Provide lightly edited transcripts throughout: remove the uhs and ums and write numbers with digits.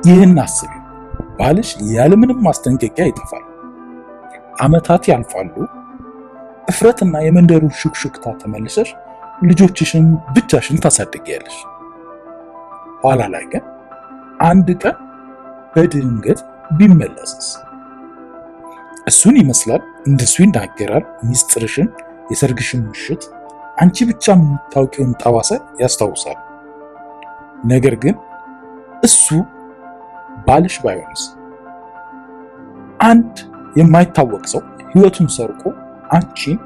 ይህን አስቢ፣ ባልሽ ያለምንም ማስጠንቀቂያ ይጠፋል። ዓመታት ያልፋሉ። እፍረትና የመንደሩ ሹክሹክታ ተመልሰሽ ልጆችሽን ብቻሽን ታሳድጊያለሽ። ኋላ ላይ ግን አንድ ቀን በድንገት ቢመለስስ? እሱን ይመስላል፣ እንደሱ ይናገራል። ሚስጥርሽን፣ የሰርግሽን ምሽት፣ አንቺ ብቻ የምታውቂውን ጠባሳ ያስታውሳል። ነገር ግን እሱ ባልሽ ባይሆንስ? አንድ የማይታወቅ ሰው ህይወቱን ሰርቆ አንቺን፣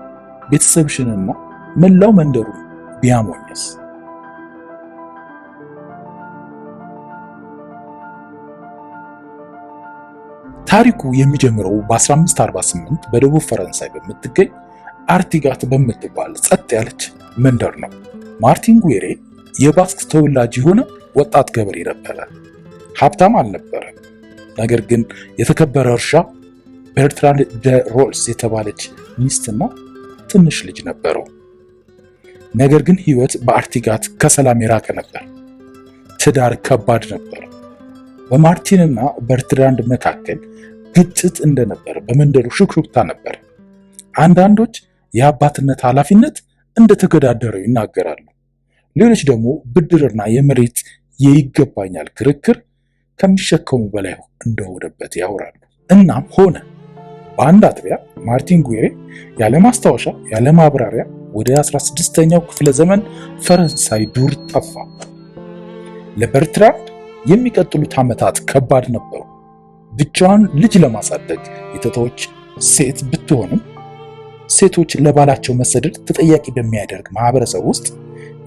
ቤተሰብሽንና መላው መንደሩን ቢያሞኝስ? ታሪኩ የሚጀምረው በ1548 በደቡብ ፈረንሳይ በምትገኝ አርቲጋት በምትባል ጸጥ ያለች መንደር ነው። ማርቲን ጉዌሬ የባስክ ተወላጅ የሆነ ወጣት ገበሬ ነበረ። ሀብታም አልነበረም። ነገር ግን የተከበረ እርሻ፣ በርትራንድ ደ ሮልስ የተባለች ሚስትና ትንሽ ልጅ ነበረው። ነገር ግን ህይወት በአርቲጋት ከሰላም የራቀ ነበር። ትዳር ከባድ ነበር። በማርቲንና በርትራንድ መካከል ግጭት እንደነበር በመንደሩ ሹክሹክታ ነበር። አንዳንዶች የአባትነት ኃላፊነት እንደተገዳደረው ይናገራሉ። ሌሎች ደግሞ ብድርና የመሬት የይገባኛል ክርክር ከሚሸከሙ በላይ እንደሆነበት ያወራሉ። እናም ሆነ በአንድ አጥቢያ ማርቲን ጉዌሬ ያለ ማስታወሻ ያለ ማብራሪያ ወደ 16ኛው ክፍለ ዘመን ፈረንሳይ ዱር ጠፋ። ለበርትራንድ የሚቀጥሉት ዓመታት ከባድ ነበሩ። ብቻዋን ልጅ ለማሳደግ የተተወች ሴት ብትሆንም ሴቶች ለባላቸው መሰደድ ተጠያቂ በሚያደርግ ማህበረሰብ ውስጥ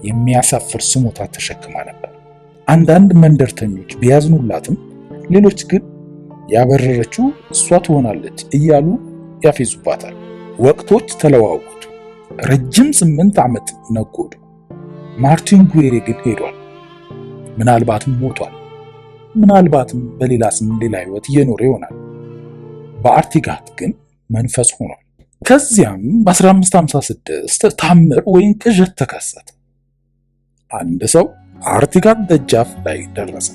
የሚያሳፍር ስሞታ ተሸክማ ነበር። አንዳንድ መንደርተኞች ቢያዝኑላትም ሌሎች ግን ያበረረችው እሷ ትሆናለች እያሉ ያፌዙባታል። ወቅቶች ተለዋወጡ። ረጅም 8 ዓመት ነጎዱ። ማርቲን ጉዌሬ ግን ሄዷል። ምናልባትም ሞቷል። ምናልባትም በሌላ ስም ሌላ ህይወት እየኖረ ይሆናል። በአርቲጋት ግን መንፈስ ሆኗል። ከዚያም በ1556 ታምር ወይም ቅዠት ተከሰተ። አንድ ሰው አርቲጋት ደጃፍ ላይ ደረሰ።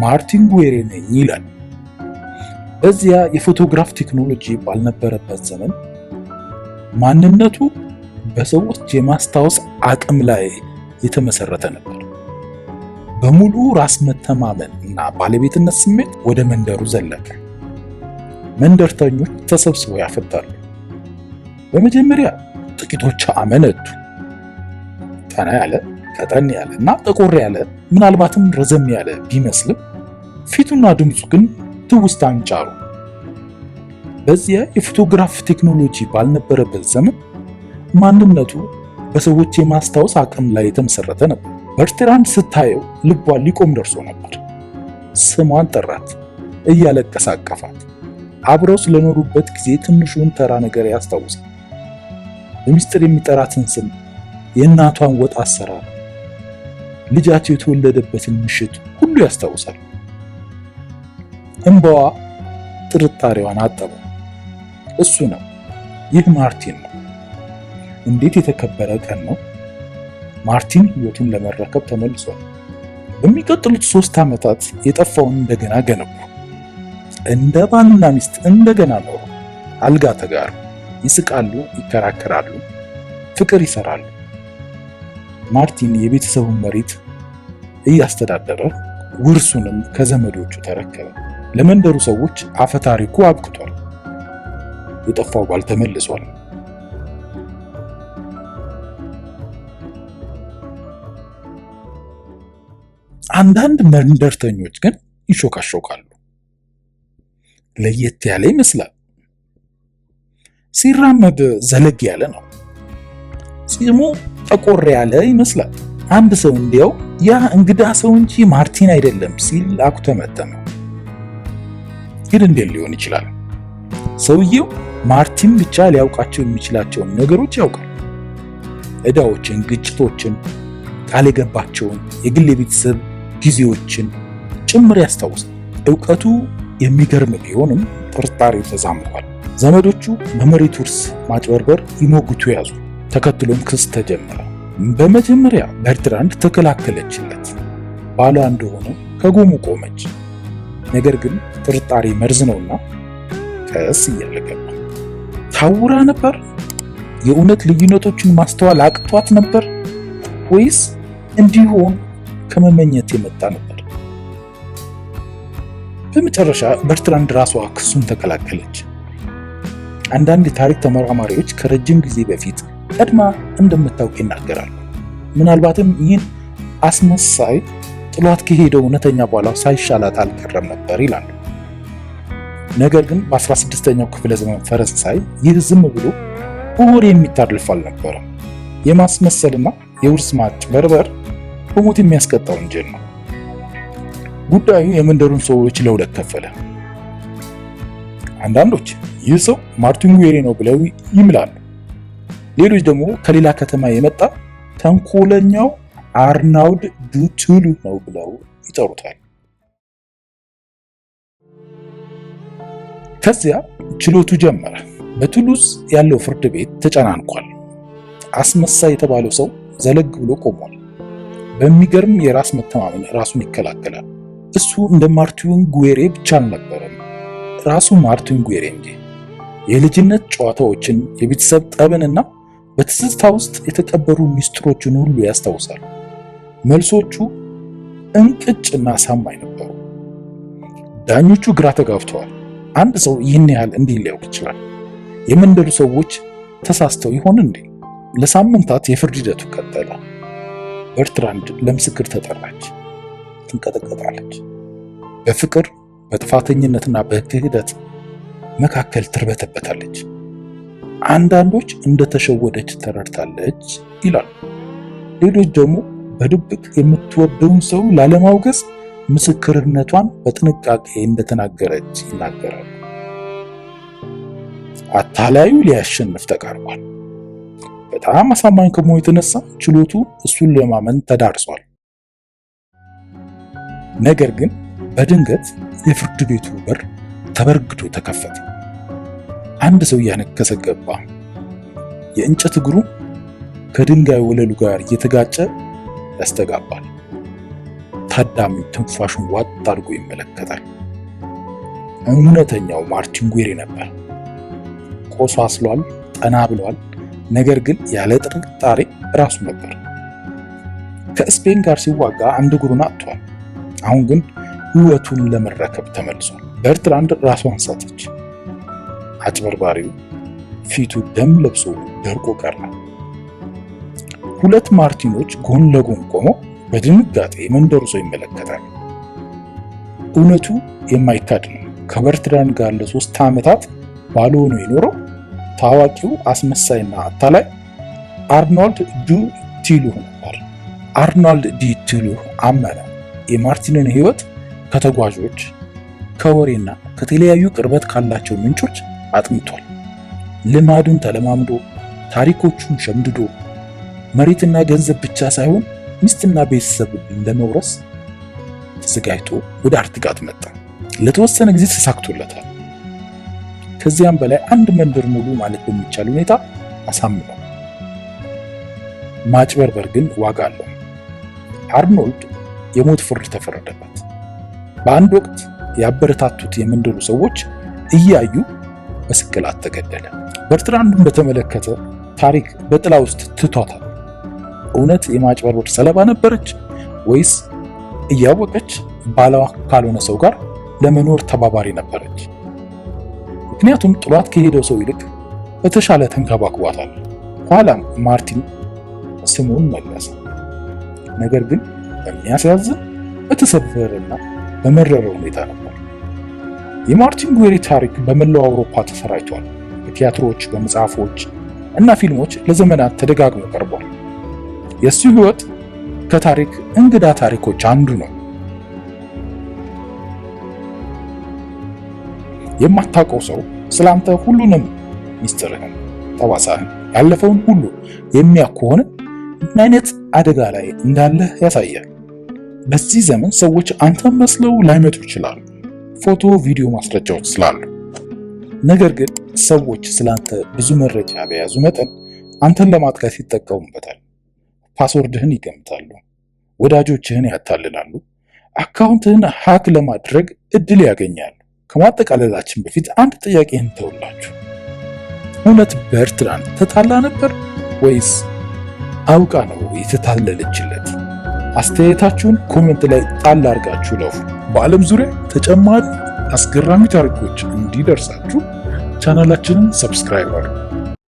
ማርቲን ጉዌሬ ነኝ ይላል። በዚያ የፎቶግራፍ ቴክኖሎጂ ባልነበረበት ዘመን ማንነቱ በሰዎች የማስታወስ አቅም ላይ የተመሰረተ ነበር። በሙሉ ራስ መተማመን እና ባለቤትነት ስሜት ወደ መንደሩ ዘለቀ። መንደርተኞች ተሰብስበው ያፈጣሉ። በመጀመሪያ ጥቂቶች አመነቱ። ቀና ያለ፣ ቀጠን ያለ እና ጠቆር ያለ ምናልባትም ረዘም ያለ ቢመስልም ፊቱና ድምፁ ግን ትውስታን ጫሩ። በዚያ የፎቶግራፍ ቴክኖሎጂ ባልነበረበት ዘመን ማንነቱ በሰዎች የማስታወስ አቅም ላይ የተመሰረተ ነበር። በርትራንድ ስታየው ልቧ ሊቆም ደርሶ ነበር። ስሟን ጠራት፣ እያለቀሰ አቀፋት። አብረው ስለኖሩበት ጊዜ ትንሹን ተራ ነገር ያስታውሳል። በሚስጥር የሚጠራትን ስም፣ የእናቷን ወጥ አሰራር፣ ልጃቸው የተወለደበትን ምሽት ሁሉ ያስታውሳል። እንባዋ ጥርጣሬዋን አጠበ። እሱ ነው። ይህ ማርቲን ነው። እንዴት የተከበረ ቀን ነው! ማርቲን ህይወቱን ለመረከብ ተመልሷል። በሚቀጥሉት 3 ዓመታት የጠፋውን እንደገና ገነቡ። እንደ ባልና ሚስት እንደገና ኖሩ። አልጋ ተጋሩ፣ ይስቃሉ፣ ይከራከራሉ፣ ፍቅር ይሰራሉ። ማርቲን የቤተሰቡን መሬት እያስተዳደረ ውርሱንም ከዘመዶቹ ተረከበ። ለመንደሩ ሰዎች አፈታሪኩ አብቅቷል። የጠፋው ባል ተመልሷል። አንዳንድ መንደርተኞች ግን ይሾካሾካሉ። ለየት ያለ ይመስላል። ሲራመድ ዘለግ ያለ ነው። ጺሙ ጠቆር ያለ ይመስላል። አንድ ሰው እንዲያው ያ እንግዳ ሰው እንጂ ማርቲን አይደለም ሲል አኩተመተመ። ግን እንዴት ሊሆን ይችላል? ሰውየው ማርቲን ብቻ ሊያውቃቸው የሚችላቸውን ነገሮች ያውቃል። ዕዳዎችን፣ ግጭቶችን፣ ቃል የገባቸውን የግል የቤተሰብ ጊዜዎችን ጭምር ያስታውሳል። ዕውቀቱ የሚገርም ቢሆንም ጥርጣሬው ተዛምቷል። ዘመዶቹ በመሬት ውርስ ማጭበርበር ይሞግቱ ያዙ። ተከትሎም ክስ ተጀመረ። በመጀመሪያ በርትራንድ ተከላከለችለት። ባሏ እንደሆነ ከጎኑ ቆመች። ነገር ግን ጥርጣሬ መርዝ ነውና ቀስ እያለ ገባ። ታውራ ነበር? የእውነት ልዩነቶችን ማስተዋል አቅቷት ነበር? ወይስ እንዲሆን ከመመኘት የመጣ ነበር? በመጨረሻ በርትራንድ ራሷ ክሱን ተከላከለች። አንዳንድ የታሪክ ተመራማሪዎች ከረጅም ጊዜ በፊት ቀድማ እንደምታውቅ ይናገራሉ። ምናልባትም ይህን አስመሳይ ጥሏት ከሄደው እውነተኛ ባሏ ሳይሻላት አልቀረም ነበር ይላሉ። ነገር ግን በ16ኛው ክፍለ ዘመን ፈረንሳይ ይህ ዝም ብሎ በወሬ የሚታለፍ አልነበረም። የማስመሰልና የውርስ ማጭበርበር በሞት የሚያስቀጣ ወንጀል ነው። ጉዳዩ የመንደሩን ሰዎች ለሁለት ከፈለ። አንዳንዶች ይህ ሰው ማርቲን ጉዌሬ ነው ብለው ይምላሉ። ሌሎች ደግሞ ከሌላ ከተማ የመጣ ተንኮለኛው አርናውድ ዱ ቱሉ ነው ብለው ይጠሩታል። ከዚያ ችሎቱ ጀመረ። በቱሉዝ ያለው ፍርድ ቤት ተጨናንቋል። አስመሳይ የተባለው ሰው ዘለግ ብሎ ቆሟል። በሚገርም የራስ መተማመን ራሱን ይከላከላል። እሱ እንደ ማርቲን ጉዌሬ ብቻ አልነበረም፣ ራሱ ማርቲን ጉዌሬ እንጂ። የልጅነት ጨዋታዎችን፣ የቤተሰብ ጠብንና በትዝታ ውስጥ የተቀበሩ ሚስጥሮችን ሁሉ ያስታውሳል። መልሶቹ እንቅጭና አሳማኝ ነበሩ። ዳኞቹ ግራ ተጋብተዋል። አንድ ሰው ይህን ያህል እንዲህ ሊያውቅ ይችላል? የመንደሩ ሰዎች ተሳስተው ይሆን እንዴ? ለሳምንታት የፍርድ ሂደቱ ቀጠለ። በርትራንድ ለምስክር ተጠራች። ትንቀጠቀጣለች። በፍቅር በጥፋተኝነትና በክህደት መካከል ትርበተበታለች። አንዳንዶች እንደተሸወደች ተረድታለች ይላሉ። ሌሎች ደግሞ በድብቅ የምትወደውን ሰው ላለማውገዝ ምስክርነቷን በጥንቃቄ እንደተናገረች ይናገራሉ። አታላዩ ሊያሸንፍ ተቃርቧል። በጣም አሳማኝ ከመሆኑ የተነሳ ችሎቱ እሱን ለማመን ተዳርሷል። ነገር ግን በድንገት የፍርድ ቤቱ በር ተበርግዶ ተከፈተ። አንድ ሰው እያነከሰ ገባ። የእንጨት እግሩ ከድንጋይ ወለሉ ጋር እየተጋጨ ያስተጋባል። ታዳሚው ትንፋሹን ዋጥ አድርጎ ይመለከታል። እውነተኛው ማርቲን ጉዌሬ ነበር። ቆስሏል፣ ጠና ብሏል። ነገር ግን ያለ ጥርጣሬ ራሱ ነበር። ከስፔን ጋር ሲዋጋ አንድ እግሩን አጥቷል። አሁን ግን ሕይወቱን ለመረከብ ተመልሷል። በርትራንድ ራሷን ሳተች። አጭበርባሪው ፊቱ ደም ለብሶ ደርቆ ቀረ። ሁለት ማርቲኖች ጎን ለጎን ቆመው በድንጋጤ መንደሩ ሰው ይመለከታል። እውነቱ የማይካድ ነው። ከበርትራንድ ጋር ለ3 ዓመታት ባል ሆኖ የኖረው ታዋቂው አስመሳይና አታላይ አርናልድ ዱ ቱሉ ነበር። አርናልድ ዱ ቱሉ አመነ። የማርቲንን ሕይወት ከተጓዦች፣ ከወሬና ከተለያዩ ቅርበት ካላቸው ምንጮች አጥንቷል። ልማዱን ተለማምዶ ታሪኮቹን ሸምድዶ መሬትና ገንዘብ ብቻ ሳይሆን ሚስትና ቤተሰብ ለመውረስ ተዘጋጅቶ ወደ አርቲጋት መጣ። ለተወሰነ ጊዜ ተሳክቶለታል። ከዚያም በላይ አንድ መንደር ሙሉ ማለት በሚቻል ሁኔታ አሳምኗል። ማጭበርበር ግን ዋጋ አለው። አርኖልድ የሞት ፍርድ ተፈረደበት። በአንድ ወቅት ያበረታቱት የመንደሩ ሰዎች እያዩ በስቅላት ተገደለ። በርትራንድን በተመለከተ ታሪክ በጥላ ውስጥ ትቷታል። እውነት የማጭበርበር ሰለባ ነበረች ወይስ እያወቀች ባሏ ካልሆነ ሰው ጋር ለመኖር ተባባሪ ነበረች? ምክንያቱም ጥሏት ከሄደው ሰው ይልቅ በተሻለ ተንከባክቧታል። ኋላም ማርቲን ስሙን መለሰ። ነገር ግን በሚያሳዝን በተሰበረና በመረረ ሁኔታ ነበር። የማርቲን ጉዌሬ ታሪክ በመላው አውሮፓ ተሰራጭቷል። በቲያትሮች፣ በመጽሐፎች እና ፊልሞች ለዘመናት ተደጋግሞ ቀርቧል። የእሱ ሕይወት ከታሪክ እንግዳ ታሪኮች አንዱ ነው። የማታውቀው ሰው ስላንተ ሁሉንም ሚስጥርህን፣ ጠባሳህን፣ ያለፈውን ሁሉ የሚያውቅ ከሆነ ምን አይነት አደጋ ላይ እንዳለህ ያሳያል። በዚህ ዘመን ሰዎች አንተን መስለው ላይመጡ ይችላሉ፣ ፎቶ፣ ቪዲዮ ማስረጃዎች ስላሉ። ነገር ግን ሰዎች ስላንተ ብዙ መረጃ በያዙ መጠን አንተን ለማጥቃት ይጠቀሙበታል። ፓስወርድህን ይገምታሉ፣ ወዳጆችህን ያታልላሉ፣ አካውንትህን ሃክ ለማድረግ እድል ያገኛሉ። ከማጠቃለላችን በፊት አንድ ጥያቄ እንተውላችሁ። እውነት በርትራንድ ተታላ ነበር ወይስ አውቃ ነው የተታለለችለት? አስተያየታችሁን ኮሜንት ላይ ጣል አድርጋችሁ ለፉ። በዓለም ዙሪያ ተጨማሪ አስገራሚ ታሪኮች እንዲደርሳችሁ ቻናላችንን ሰብስክራይብ አድርጉ።